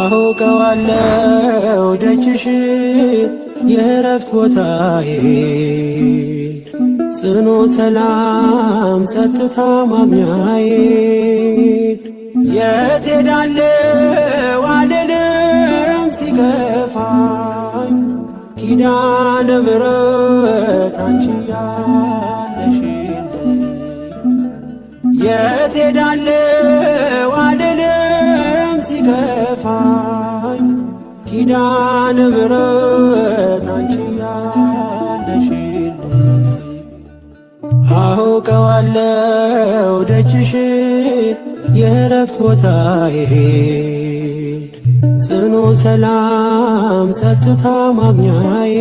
አውቀዋለሁ ደጅሽ የእረፍት ቦታዬ ጽኑ ሰላም ጸጥታ ማግኛዬ የት ሄዳለሁ አልልም ሲከፋኝ ኪዳነ ምሕረት አንቺ ያለሽልኝ የት ሄዳለሁ አልልም ሲከፋኝ ኪዳነ ምሕረት አንቺ ያለሽልኝ አውቀዋለሁ ደጅሽ የእረፍት ቦታዬ ጽኑ ሰላም ጸጥታ ማግኛዬ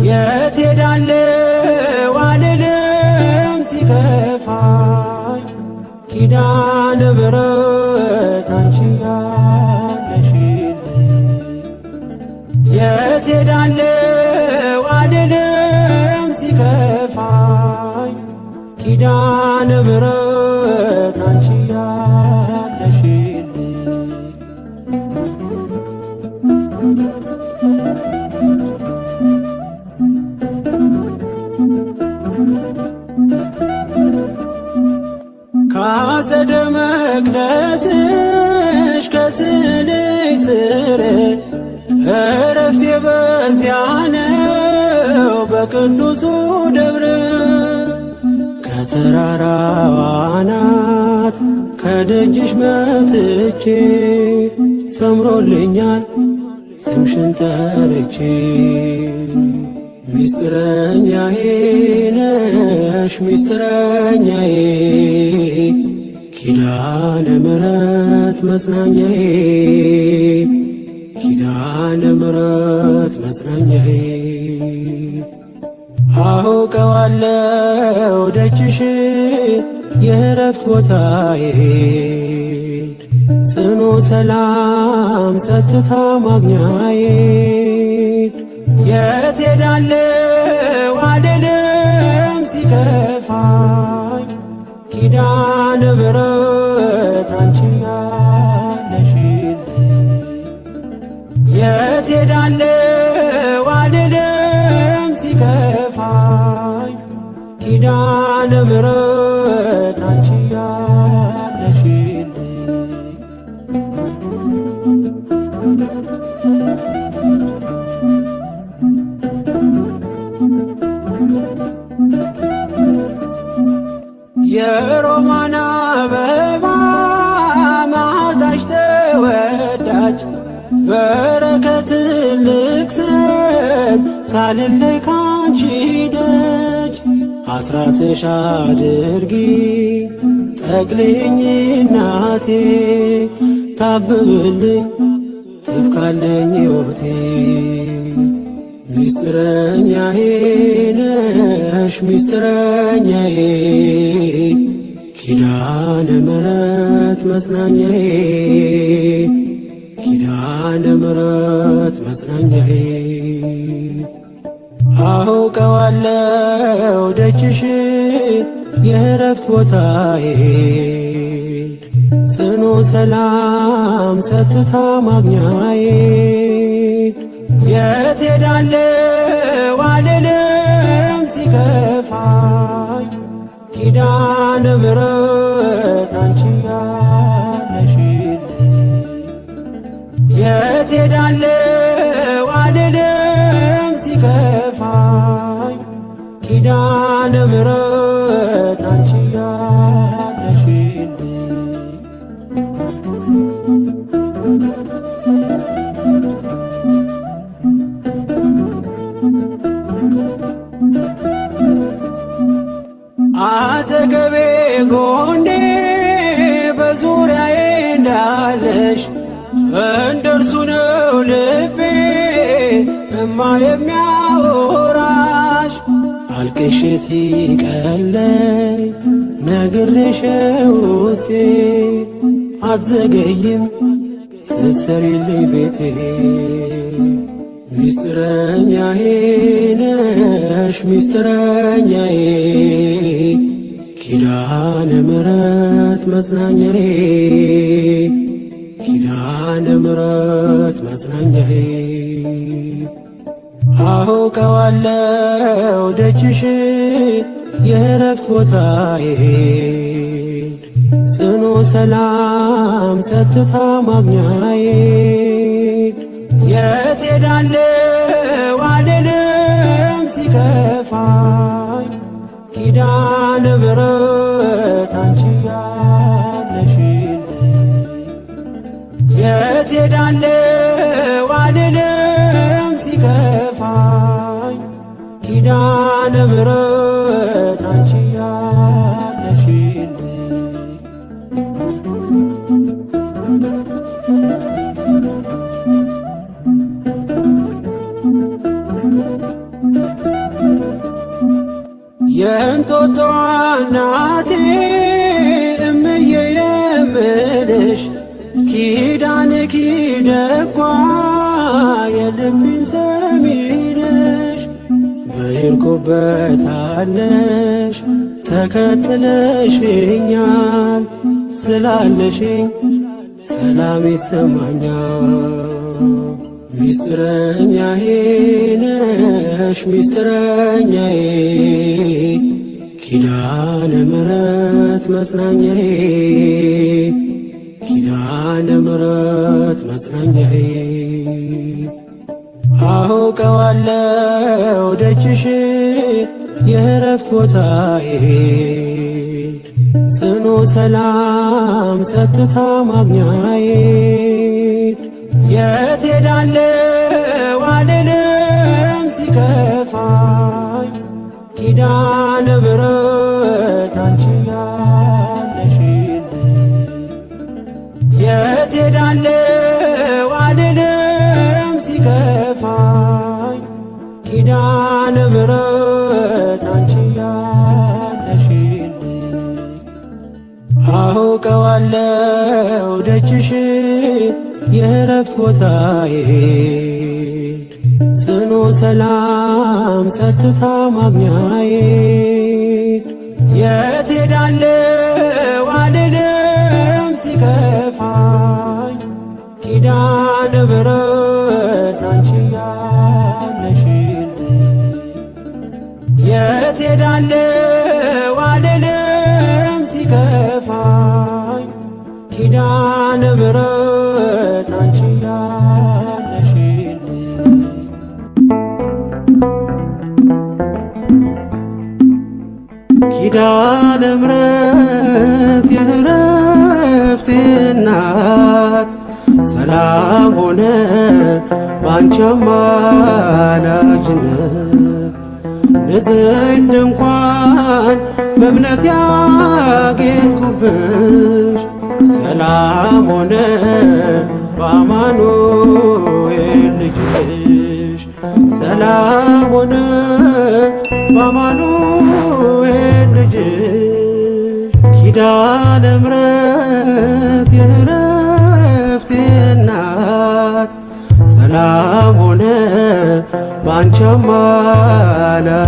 የት ሄዳለሁ አልልም ሲከፋኝ ኪዳነ ምሕረት አንቺ ያለሽልኝ የት ሄዳለሁ አልልም ሲከፋኝ ኪዳነ ምሕረት አንቺ ያለሽልኝ ከአጸደ መቅደስሽ ከስዕልሽ ስር እረፍቴ በዚያ ነው በቅዱሱ ደብረ ከተራራው አናት ከደጅሽ መጥቼ ሰምሮልኛል ስምሽን ጠርቼ ሚስጥረኛዬ ነሽ ሚስጥረኛዬ ኪዳነ ምሕረት መጽናኛዬ ኪዳነ ምሕረት መጽናኛዬ አውቀዋለሁ ደጅሽ የእረፍት ቦታዬ ጽኑ ሰላም ጸጥታ ማግኛዬ የት ሄዳለሁ አልልም ሲከፋኝ ኪዳነ ምሕረት አንቺ ያለሽልኝ የት ሄዳለሁ አልልም ሲከፋኝ ኪዳነ ምሕረት አንቺ ያለሽልኝ የሮማን አበባ መዓዛሽ ተወዳጅ በረከት ልክሰብ ሳልለይ ካንቺ ደጅ አስራትሽ አድርጊ ጠቅልኝ እናቴ ታብብልኝ ትብካለኝ ሕይወቴ ሚስጥረኛዬ ነሽ ሚስጥረኛዬ ኪዳነ ምሕረት መጽናኛዬ ኪዳነ ምሕረት መጽናኛዬ አውቀዋለሁ ደጅሽ የእረፍት ቦታዬ ጽኑ ሰላም ጸጥታ ማግኛዬ የት ሄዳለሁ አልልም ሲከፋኝ ኪዳነ ምሕረት አንቺ ያለሽልኝ የት ሄዳለሁ አልልም ሲከፋኝ ኪዳነ ምሕረት አንቺ ያለሽልኝ አጠገቤ ጎኔ በዙሪያዬ እንዳለሽ እንደርሱ ነው ልቤ እማ የሚያወራሽ አልቅሼ ሲቀለኝ ነግሬሽ ውስጤ አትዘገይም ስትሰሪልኝ ቤቴ ሚስጥረኛዬ ነሽ ሚስጥረኛዬ ኪዳነ ምሕረት መጽናኛዬ ኪዳነ ምሕረት መጽናኛዬ አውቀዋለሁ ደጅሽ የእረፍት ቦታዬን ጽኑ ሰላም ጸጥታ ማግኛዬን የት ሄዳለሁ አልልም ሲከፋኝ ኪዳነ ምሕረት አንቺ ያለሽልኝ የት ሄዳለሁ አልልም ሲከፋኝ ኪዳነ ምሕረት አንቺ ያለሽልኝ የእንጦጦ እናቴ እምዬ የምልሽ ኪዳንኪ ደጓ የልቤን ሰሚ ነሽ በሄድኩበት አለሽ ተከትለሽኛል ስላለሽኝ ሰላም ይሰማኛል ሚስጥረኛዬ ነሽ ሚስጥረኛዬ ኪዳነ ምሕረት መጽናኛዬ ኪዳነ ምሕረት መጽናኛዬ አውቀዋለሁ ደጅሽ የእረፍት ቦታዬን ጽኑ ሰላም ጸጥታ ማግኛዬን የት ሄዳለሁ አልልም ሲከፋኝ ኪዳነ ምሕረት አንቺ ያለሽልኝ የት ሄዳለሁ አልልም ሲከፋኝ ኪዳነ ምሕረት አንቺ ያለሽልኝ አውቀዋለሁ ደጅሽ የእረፍት ቦታዬን ጽኑ ሰላም ጸጥታ ማግኛዬን የት ሄዳለሁ አልልም ሲከፋኝ ኪዳነ ምሕረት አንቺ ያለሽልኝ የት ሄዳለሁ አልልም ሲከፋኝ ኪዳነ ምሕረት አንቺ ያለሽልኝ ኪዳነ ምሕረት የእረፍቴ እናት ሰላም ሆነ ባንቺ አማላጅነት ንጽሕት ድንኳን በእምነት ያጌጥኩብሽ ሰላም ሆነ በአማኑኤል ልጅሽ ሰላም ሆነ በአማኑኤል ልጅሽ ኪዳነ ምሕረት የእረፍቴ እናት ሰላም ሆነ ባንቺ አማላጅነት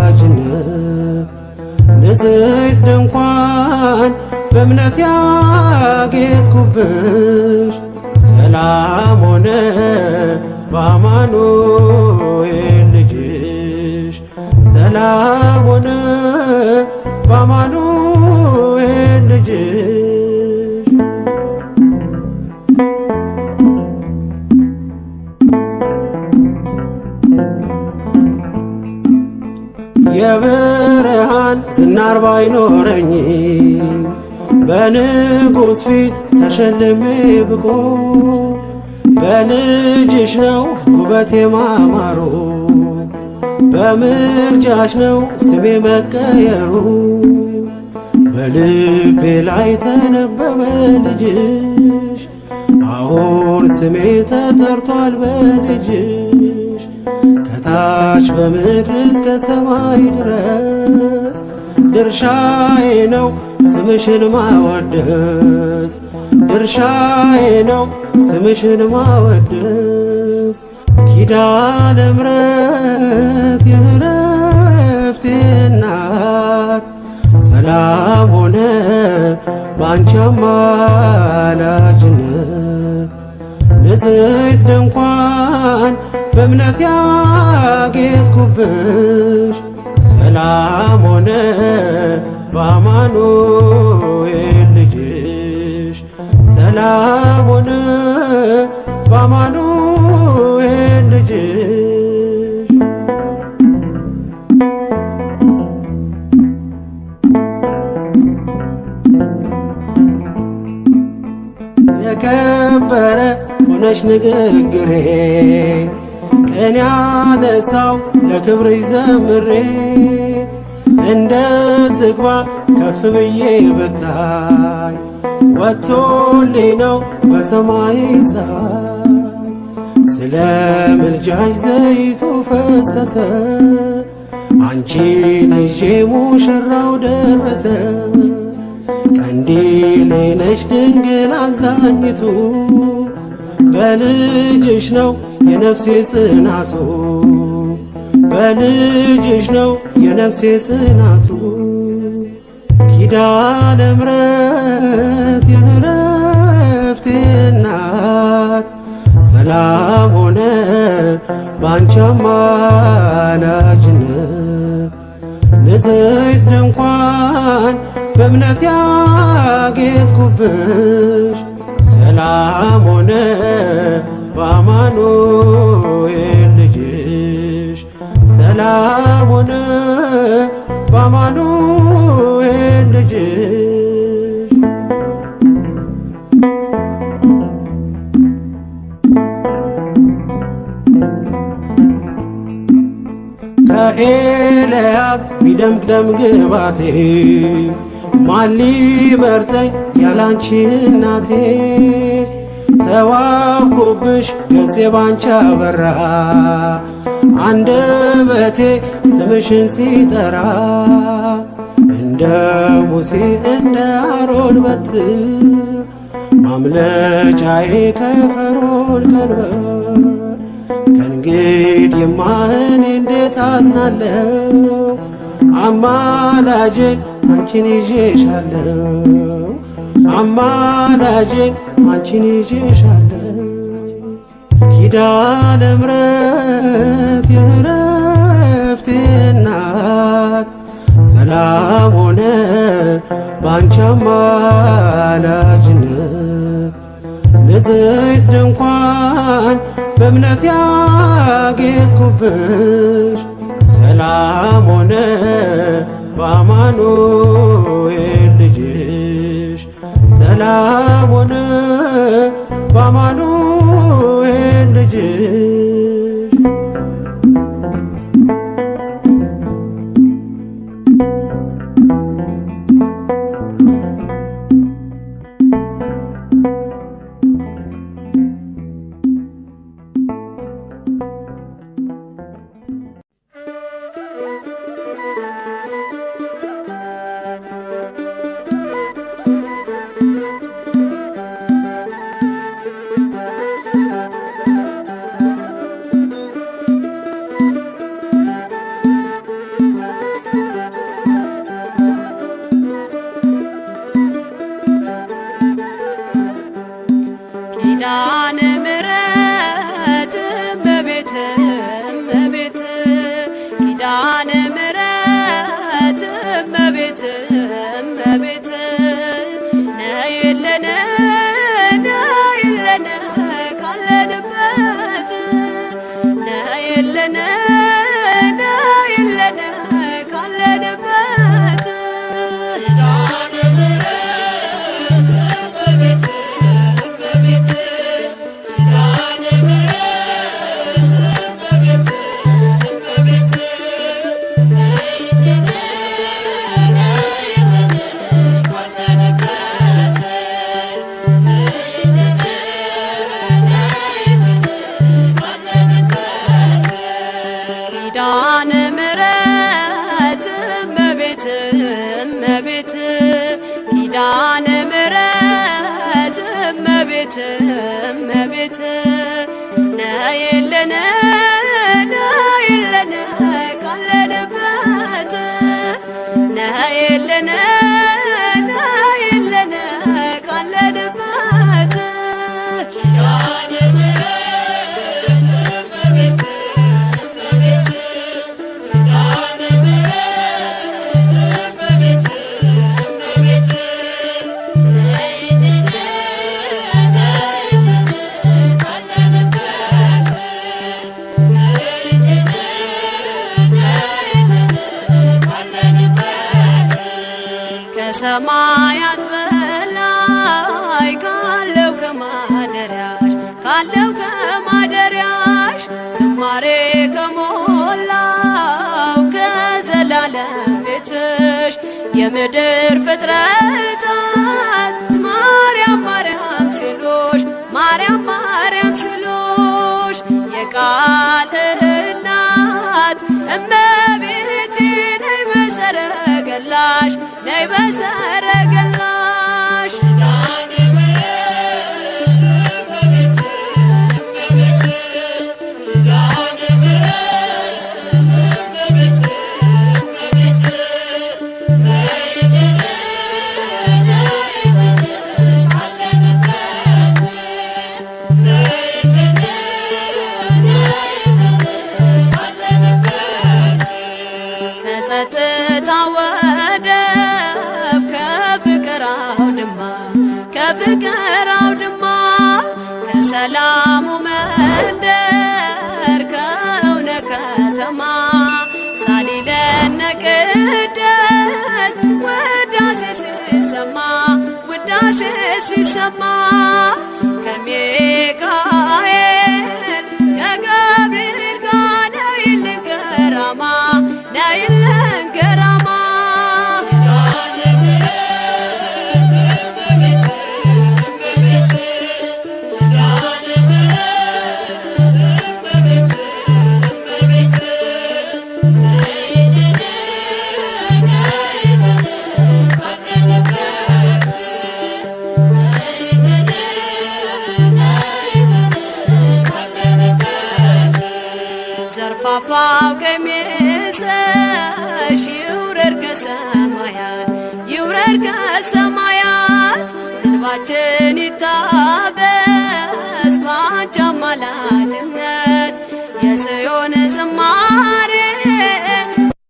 ንጽሕት ድንኳን በእምነት ያጌጥኩብሽ ሰላም ሆነ በአማኑኤል ልጅሽ ሰላም ሆነ በአማኑኤል ልጅሽ የብርሃን ዝናር ባይኖረኝ በንጉሥ ፊት ተሸልሜ ብቆ በልጅሽ ነው ውበቴ ማማሩ በምልጃሽ ነው ስሜ መቀየሩ በልቤ ላይ ተነበበ ልጅሽ አሁን ስሜ ተጠርቷል በልጅሽ ከታች በምድር እስከ ሰማይ ድረስ ድርሻዬ ነው ስምሽን ማወደስ ድርሻዬ ነው ስምሽን ማወደስ ኪዳነ ምሕረት የእረፍቴ እናት ሰላም ሆነ ባንቺ አማላጅነት ንጽሕት ድንኳን በእምነት ያጌጥኩብሽ ሰላም ሆነ በአማኑኤል ልጅሽ ሰላም ሆነ በአማኑኤል ልጅሽ የከበረ ሆነሽ ንግግሬ ቅን ያነሳው ለክብርሽ ዘምሬ እንደ ዝግባ ከፍ ብዬ ብታይ ወጥቶልኝ ነው በሰማይ ፀሐይ ስለ ምልጃሽ ዘይቱ ፈሰሰ አንቺን ይዤ ሙሽራው ደረሰ ቀንዲሌ ነሽ ድንግል አዛኝቱ በልጅሽ ነው የነፍሴ ጽናቱ በልጅሽ ነው የነፍሴ ጽናቱ ኪዳነ ምሕረት የዕረፍቴ እናት ሰላም ሆነ ባንቺ አማላጅነት ንጽሕት ድንኳን በእምነት ያጌጥኩብሽ ሰላም ሆነ በአማኑኤል ልጅሽ ሰላም ሆነ በአማኑኤል ልጅሽ ከኤልያብ ቢደምቅ ደም ግባቴ ማን ሊመርጠኝ ያላንቺ እናቴ ተዋብኩብሽ ገጼ ባንቺ አበራ አንደበቴ ስምሽን ሲጠራ እንደ ሙሴ እንደ አሮን በትር ማምለጫዬ ከፈርዖን ቀንበር ከእንግዲህማ እኔ እንዴት አዝናለሁ አማላጄን አንቺን ይዤሻለሁ አማላጄን አንቺን ይዤሻለሁ ኪዳነ ምሕረት የዕረፍቴ እናት ሰላም ሆነ ባንቺ አማላጅነት ንጽሕት ድንኳን በእምነት ያጌጥኩብሽ ሰላም ሆነ በአማኑኤል ልጅሽ ሰላም ሆነ በአማኑኤል ልጅሽ ኪዳነ ምሕረት እመቤት እመቤት ኪዳነ ምሕረት እመቤት እመቤት ነይልን ነይልን ካለንበት ነይልን ነይልን ካለንበት ኪዳነ ምሕረት እመቤት ኪዳነ ምሕረት እመቤት እመቤት ኪዳነ ምሕረት እመቤት እመቤት ነይልን ነይልን ካለንበት ነይልን ነይልን ካለንበት ኪዳነ ከሰማያት በላይ ካለው ከማደሪያሽ ዝማሬ ከሞላው ከዘላለም ቤትሽ የምድር ፍጥረታት ማርያም ማርያም ሲሉሽ የቃል እናት እመቤቴ ነይ በሰረገላሽ ከጸጥታ ወደብ ከፍቅር አውድማ ከሰላሙ መንደር ከእውነ ከተማ ሳሊለነ ቅደስ ውዳሴ ሲሰማ ከሚካኤል ከገብርኤል ጋር ነይልን ገራማ ዘርፋፋው ቀሚስሽ ይውረድ ከሰማያት እንባችን ይታበስ ባንቺ አማላጅነት የጽዮን ዝማሬ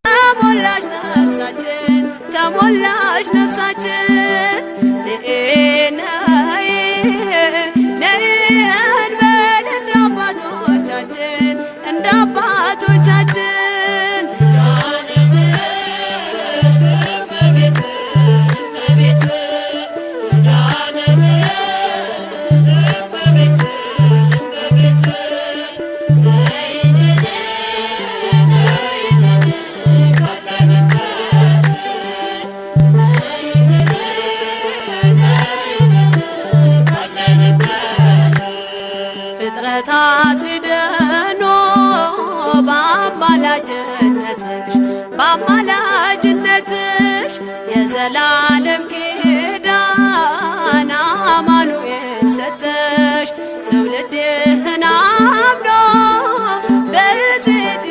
ተሞላሽ ነፍሳችን እንደ አባቶቻችን ፍጥረታት ደኖ በአማላጅነትሽ የዘላለም ኪዳን አማኑኤል ሰጠሽ ትውልድህን አምኖ በጽት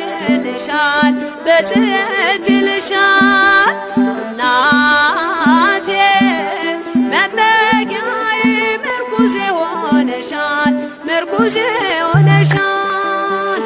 ይልሻል እናቴ መመጊያዬ ምርኩዜ ሆነሻል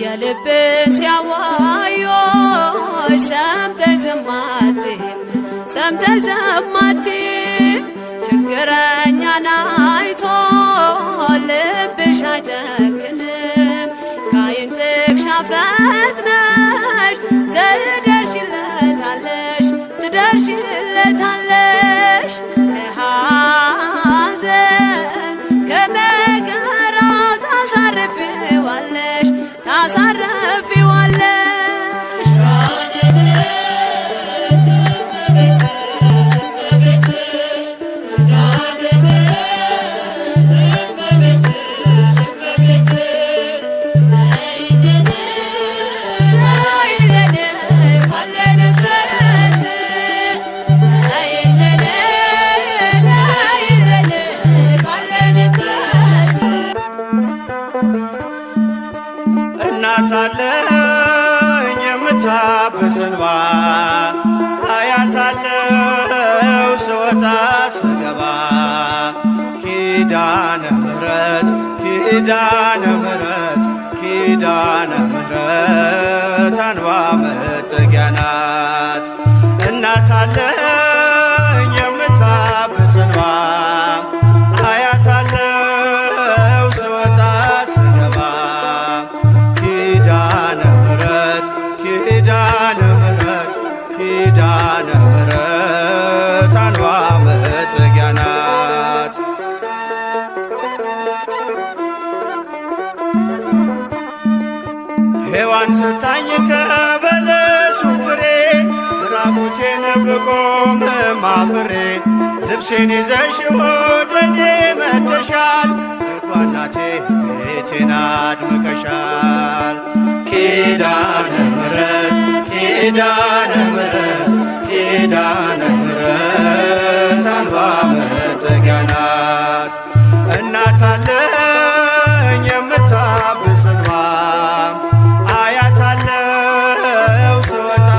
የልብን ሲያዋዮሽ ሰምተሽ ዝም አትይም ችግረኛን አይቶ ልብሽ አይጨክንም ከዓይን ጥቅሻ ፈጥነሽ ትደርሽለታለሽ ከሐዘን ከመከራው ታሳርፊዋለሽ እናታለኝ የምታብስ እንባ አያታለው ስወጣ ስገባ ኪዳነ ምሕረት ኪዳነ ምሕረት ኪዳነ ምሕረት አንባ መጠጊያ ናት። እናት አለኝ የምታብስ እንባ አያታለው ስወጣ ስገባ ኪዳነ ምሕረት ኪዳነ ምሕረት ኪዳነ ምሕረት አንባ መጠጊያ ናት። ሔዋን ስታኝ ከበለሱ ፍሬ ራቁቴን ብቆም አፍሬ ልብሴን ይዘሽ ወደኔ መጥተሻል ደጓ እናቴ ቤቴን አድምቀሻል። ኪዳነ ምሕረት ኪዳነ ምሕረት ኪዳነ ምሕረት አንባ መጠጊያ ናት። እናት አለኝ የምታብስ እንባ አያታለው ስወጣ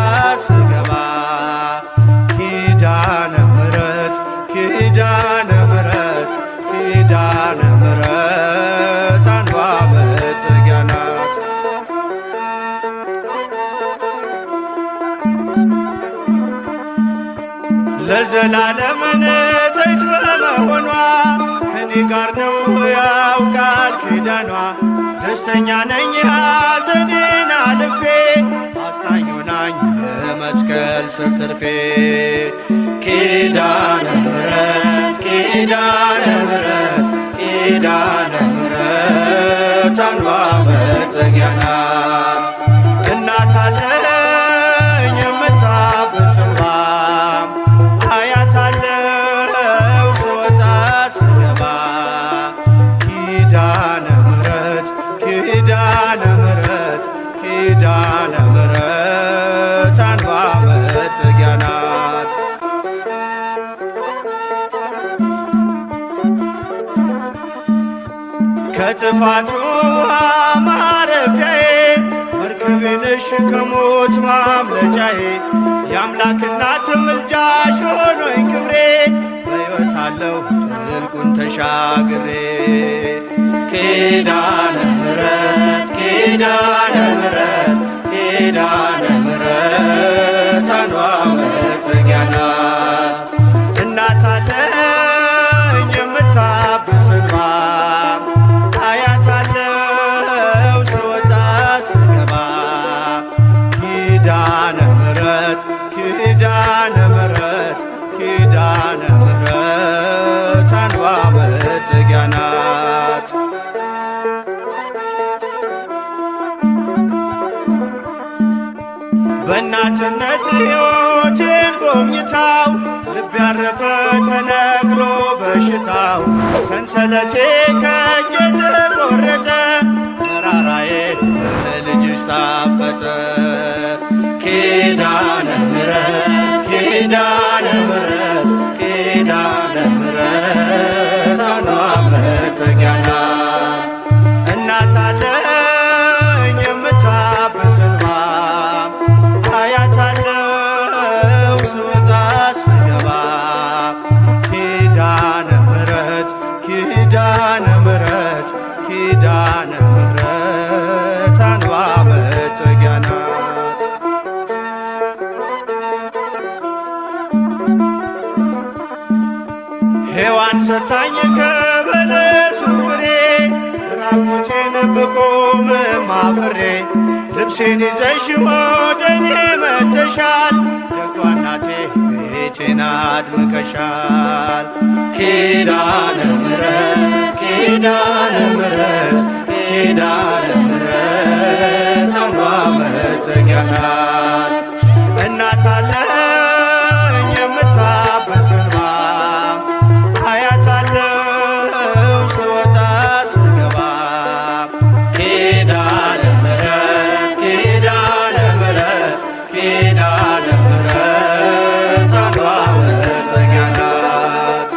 ስገባ ኪዳነ ምሕረት ኪዳነ ምሕረት ኪዳነ ምሕረት አንባ መጠጊያ ናት። ለዘላለም ንጽሕት በመሆኗ ከኔ ጋር ነው ያውቃል ኪዳኗ። ደስተኛ ነኝ ሐዘኔን አልፌ አጽናኝ ሆናኝ በመስቀል ስር ትርፌ ኪዳነ ምሕረት ኪዳነ ምሕረት ኪዳነ ምሕረት አንባ መጠጊያ ናት። እናት አለኝ የምታብስ እንባ አያታለው ስወጣ ስገባ ኪዳነ ምሕረት ኪዳነ ምሕረት ኪዳነ ምሕረት አንባ መጠጊያ ናት። ከጥፋቱ ውሃ ማረፊያዬ መርከቤ ነሽ ከሞት ማምለጫዬ የአምላክ እናት ምልጃሽ ሆኖኝ ክብሬ በሕይወት አለሁ ጥልቁን ተሻግሬ ኪዳነ ምሕረት ኪዳነ ምሕረት ኪዳነ ምሕረት አንባ መጠጊያ ናት። እናት አለኝ የምታብስ እንባ አያታለው ስወጣ ስገባ ኪዳነ ምሕረት ኪዳነ ምሕረት ኪዳነ ምሕረት አንባ መጠጊያ ናት። በእናትነት ሕይወቴን ጎብኝታው ልብ ያረፈ ተነግሮ በሽታው ሰንሰለቴ ከእጄ ተቆረጠ መራራዬ በልጅሽ ታፈጠ ኪዳነ ምሕረት ኪዳነ ምሕረት ኪዳነ ምሕረት አንባ መጠጊያ ናት። እናት አለኝ የምታብስ እንባ አያታለው ስወጣ ስገባ ኪዳነ ምሕረት ኪዳነ ምሕረት ኪዳነ ምሕረት አንባ መጠጊያ ናት። ሔዋን ሰታኝ ከበለሱ ፍሬ ራቁቴን ብቆም አፍሬ ልብሴን ይዘሽ ወደኔ መጥተሻል ደጓ እናቴ ቤቴን አድምቀሻል ኪዳነ ምሕረት ኪዳነ ምሕረት ኪዳነ ምሕረት አንባ መጠጊያ ናት። እናት አለኝ የምታብስ እንባ አያታለው ስወጣ ስገባ ኪዳነ ምሕረት ኪዳነ ምሕረት ኪዳነ ምሕረት አንባ መጠጊያ ናት።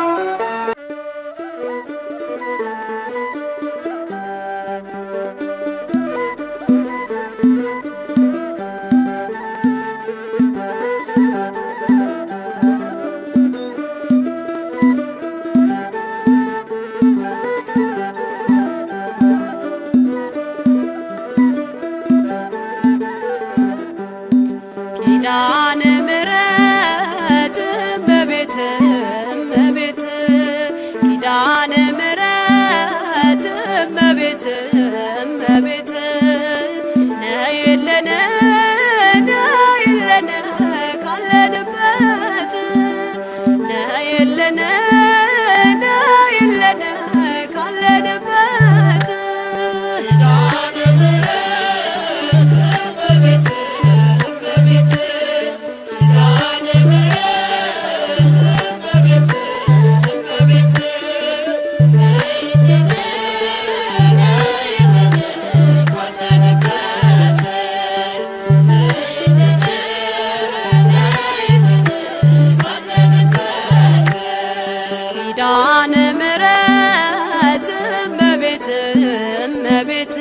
እመቤት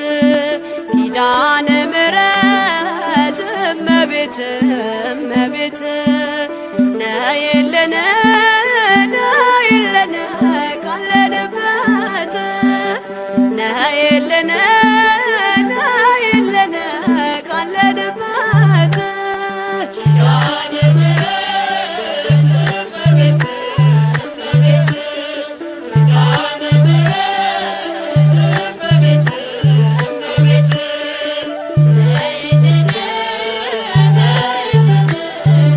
ኪዳነ ምሕረት እመቤት እመቤት ነይልን ነይልን ካለንበት ነይልን ነይልን ካለንበት ኪዳነ ምሕረት እመቤት እመቤት ኪዳነ ምሕረት እመቤት እመቤት ነይልን ነይልን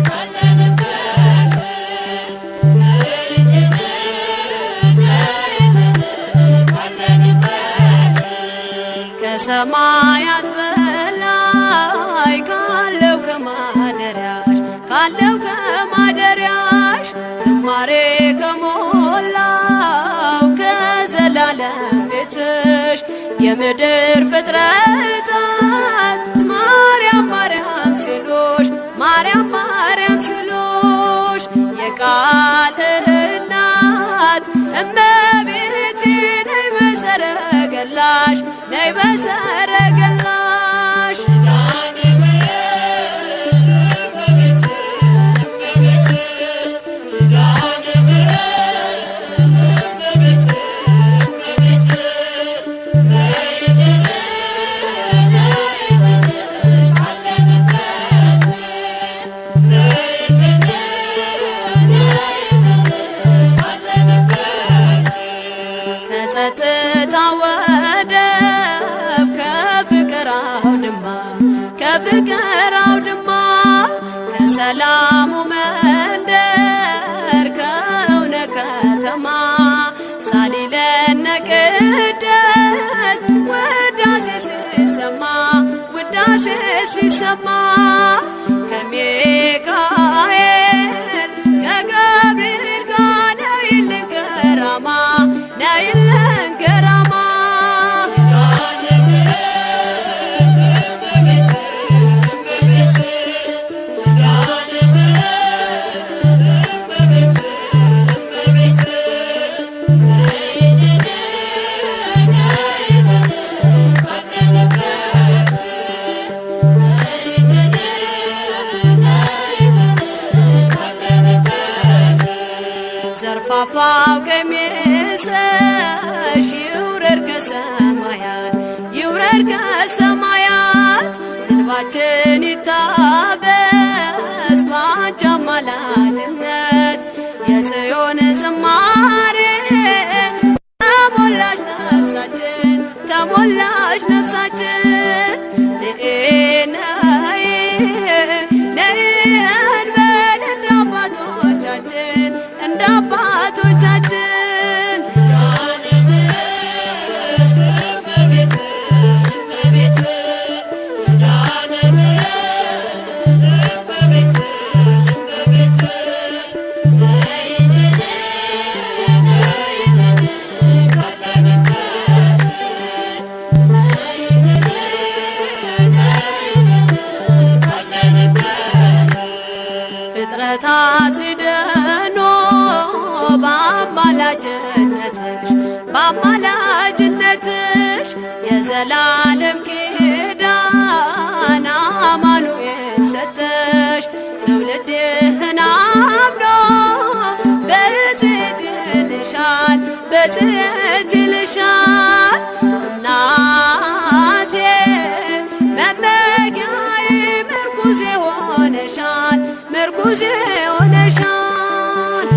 ካለንበት ነይልን ነይልን ካለንበት ከሰማያት በላይ ካለው ከማደሪያሽ ዝማሬ ከሞላው ከዘላለም ቤትሽ የምድር ፍጥረታት ማርያም ማርያም ሲሉሽ ማርያም ማርያም ሲሉሽ የቃል እናት እመቤቴ ነይ በሰረገላሽ ነይ በሰረገላሽ ከጸጥታ ወደብ ከፍቅር አውድማ ከሰላሙ መንደር ከእውነ ከተማ ሳሊለነ ቅደስ ውዳሴ ሲሰማ ከሚካኤል ከገብርኤል ጋር ነይልን ገራማ ነይልን ገራማ ዘርፋፋው ቀሚስሽ ይውረድ ከሰማያት እንባችን ይታበስ ባንቺ አማላጅነት የጽዮን ዝማሬ ተሞላሽ ነፍሳችን ነይ እንበል እንደ አባቶቻችን ፍጥረታት ሲደኖ በአማላጅነትሽ የዘላለም ኪዳን አማኑኤል ሰጠሽ ትውልድህን አምኖ በጽት ይልሻል እናቴ መመጊያዬ ምርኩዜ ሆነሻል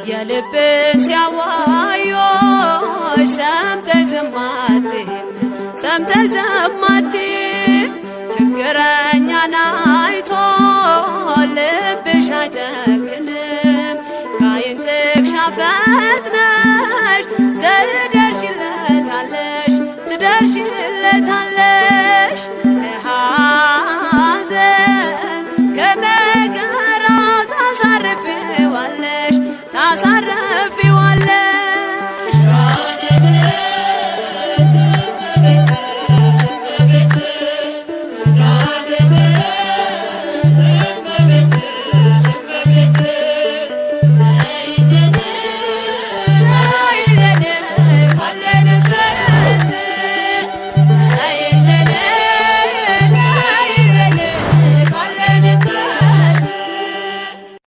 የልብን ሲያዋዮሽ ሰምተሽ ዝም አትይም ችግረኛና